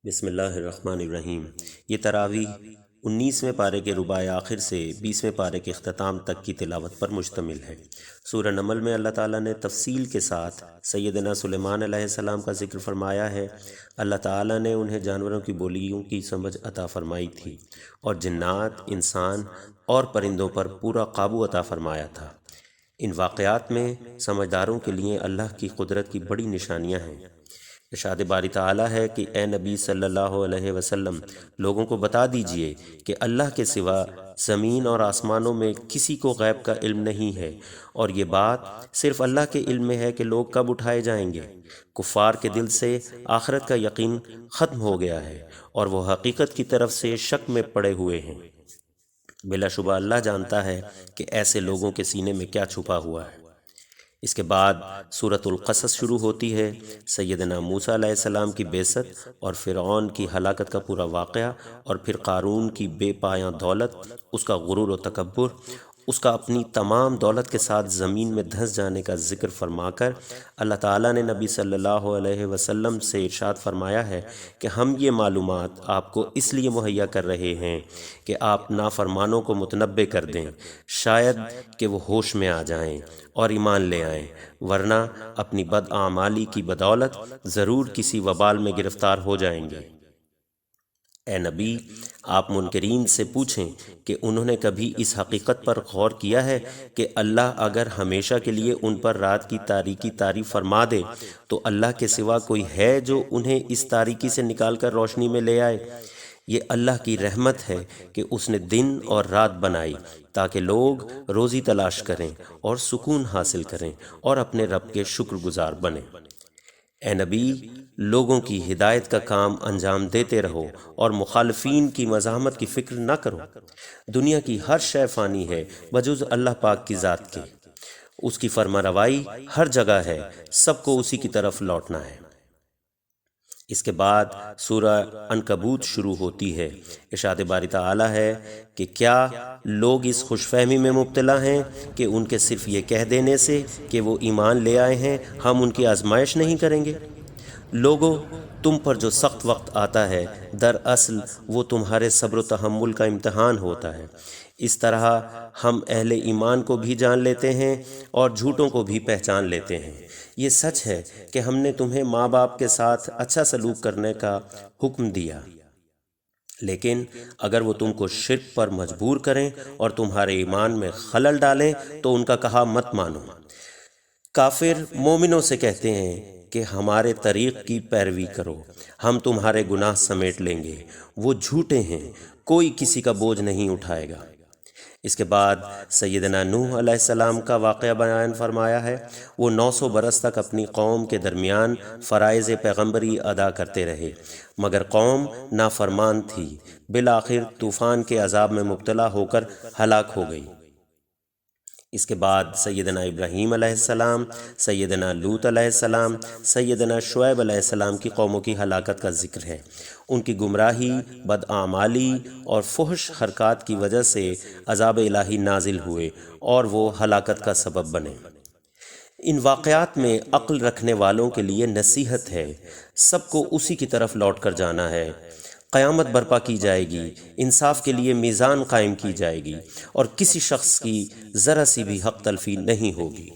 بسم اللہ الرحمن الرحیم۔ یہ تراویح 19ویں پارے کے رباع آخر سے 20ویں پارے کے اختتام تک کی تلاوت پر مشتمل ہے۔ سورہ نمل میں اللہ تعالیٰ نے تفصیل کے ساتھ سیدنا سلیمان علیہ السلام کا ذکر فرمایا ہے۔ اللہ تعالیٰ نے انہیں جانوروں کی بولیوں کی سمجھ عطا فرمائی تھی اور جنات، انسان اور پرندوں پر پورا قابو عطا فرمایا تھا۔ ان واقعات میں سمجھداروں کے لیے اللہ کی قدرت کی بڑی نشانیاں ہیں۔ ارشاد باری تعالیٰ ہے کہ اے نبی صلی اللہ علیہ وسلم، لوگوں کو بتا دیجئے کہ اللہ کے سوا زمین اور آسمانوں میں کسی کو غیب کا علم نہیں ہے، اور یہ بات صرف اللہ کے علم میں ہے کہ لوگ کب اٹھائے جائیں گے۔ کفار کے دل سے آخرت کا یقین ختم ہو گیا ہے اور وہ حقیقت کی طرف سے شک میں پڑے ہوئے ہیں۔ بلا شبہ اللہ جانتا ہے کہ ایسے لوگوں کے سینے میں کیا چھپا ہوا ہے۔ اس کے بعد سورۃ القصص شروع ہوتی ہے۔ سیدنا موسیٰ علیہ السلام کی بعثت اور فرعون کی ہلاکت کا پورا واقعہ، اور پھر قارون کی بے پایاں دولت، اس کا غرور و تکبر، اس کا اپنی تمام دولت کے ساتھ زمین میں دھنس جانے کا ذکر فرما کر اللہ تعالیٰ نے نبی صلی اللہ علیہ وسلم سے ارشاد فرمایا ہے کہ ہم یہ معلومات آپ کو اس لیے مہیا کر رہے ہیں کہ آپ نافرمانوں کو متنبہ کر دیں، شاید کہ وہ ہوش میں آ جائیں اور ایمان لے آئیں، ورنہ اپنی بدعمالی کی بدولت ضرور کسی وبال میں گرفتار ہو جائیں گے۔ اے نبی، آپ منکرین سے پوچھیں کہ انہوں نے کبھی اس حقیقت پر غور کیا ہے کہ اللہ اگر ہمیشہ کے لیے ان پر رات کی تاریکی طاری فرما دے تو اللہ کے سوا کوئی ہے جو انہیں اس تاریکی سے نکال کر روشنی میں لے آئے؟ یہ اللہ کی رحمت ہے کہ اس نے دن اور رات بنائی تاکہ لوگ روزی تلاش کریں اور سکون حاصل کریں اور اپنے رب کے شکر گزار بنیں۔ اے نبی، لوگوں کی ہدایت کا کام انجام دیتے رہو اور مخالفین کی مزاحمت کی فکر نہ کرو۔ دنیا کی ہر شے فانی ہے بجز اللہ پاک کی ذات کے۔ اس کی فرما روائی ہر جگہ ہے، سب کو اسی کی طرف لوٹنا ہے۔ اس کے بعد سورہ عنکبوت شروع ہوتی ہے۔ ارشاد باری تعالیٰ ہے کہ کیا لوگ اس خوش فہمی میں مبتلا ہیں کہ ان کے صرف یہ کہہ دینے سے کہ وہ ایمان لے آئے ہیں ہم ان کی آزمائش نہیں کریں گے؟ لوگوں، تم پر جو سخت وقت آتا ہے دراصل وہ تمہارے صبر و تحمل کا امتحان ہوتا ہے۔ اس طرح ہم اہل ایمان کو بھی جان لیتے ہیں اور جھوٹوں کو بھی پہچان لیتے ہیں۔ یہ سچ ہے کہ ہم نے تمہیں ماں باپ کے ساتھ اچھا سلوک کرنے کا حکم دیا، لیکن اگر وہ تم کو شرک پر مجبور کریں اور تمہارے ایمان میں خلل ڈالیں تو ان کا کہا مت مانو۔ کافر مومنوں سے کہتے ہیں کہ ہمارے طریق کی پیروی کرو، ہم تمہارے گناہ سمیٹ لیں گے۔ وہ جھوٹے ہیں، کوئی کسی کا بوجھ نہیں اٹھائے گا۔ اس کے بعد سیدنا نوح علیہ السلام کا واقعہ بیان فرمایا ہے۔ وہ 900 برس تک اپنی قوم کے درمیان فرائض پیغمبری ادا کرتے رہے، مگر قوم نافرمان تھی، بالآخر طوفان کے عذاب میں مبتلا ہو کر ہلاک ہو گئی۔ اس کے بعد سیدنا ابراہیم علیہ السلام، سیدنا لوط علیہ السلام، سیدنا شعیب علیہ السلام کی قوموں کی ہلاکت کا ذکر ہے۔ ان کی گمراہی، بدعمالی اور فحش حرکات کی وجہ سے عذاب الہی نازل ہوئے اور وہ ہلاکت کا سبب بنے۔ ان واقعات میں عقل رکھنے والوں کے لیے نصیحت ہے، سب کو اسی کی طرف لوٹ کر جانا ہے۔ قیامت برپا کی جائے گی، انصاف کے لیے میزان قائم کی جائے گی اور کسی شخص کی ذرا سی بھی حق تلفی نہیں ہوگی۔